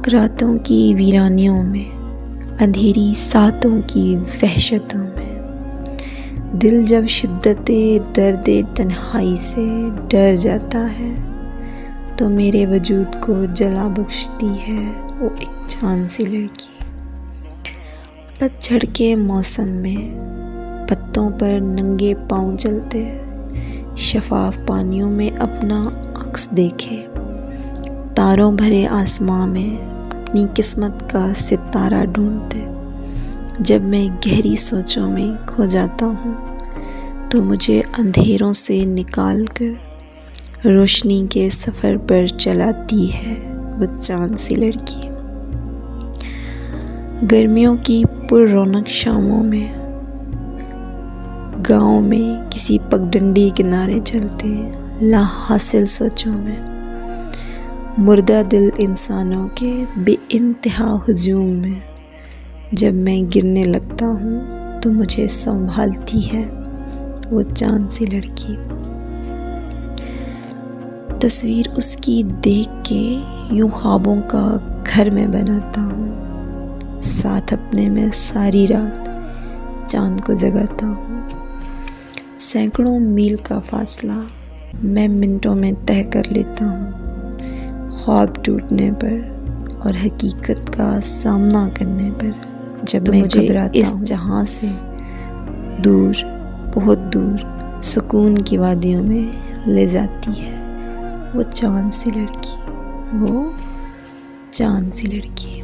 रातों की वीरानियों में, अंधेरी सातों की वहशतों में, दिल जब शिद्दते दर्दे तन्हाई से डर जाता है, तो मेरे वजूद को जला बख्शती है वो एक चांद सी लड़की। पतझड़ के मौसम में पत्तों पर नंगे पाँव चलते, शफाफ पानियों में अपना अक्स देखे, तारों भरे आसमां में अपनी किस्मत का सितारा ढूंढते। जब मैं गहरी सोचों में खो जाता हूँ, तो मुझे अंधेरों से निकाल कर रोशनी के सफ़र पर चलाती है वो चांद सी लड़की। गर्मियों की पुररौनक शामों में गाँव में किसी पगडंडी किनारे चलते, लाहासिल सोचों में मुर्दा दिल इंसानों के बेइंतहा हुजूम में, जब मैं गिरने लगता हूँ तो मुझे संभालती है वो चांद सी लड़की। तस्वीर उसकी देख के यूं ख्वाबों का घर में बनाता हूँ, साथ अपने में सारी रात चांद को जगाता हूँ। सैकड़ों मील का फासला मैं मिनटों में तय कर लेता हूँ, ख्वाब टूटने पर और हकीकत का सामना करने पर। जब तो मैं मुझे इस जहां से दूर, बहुत दूर सुकून की वादियों में ले जाती है वो चांद सी लड़की, वो चांद सी लड़की।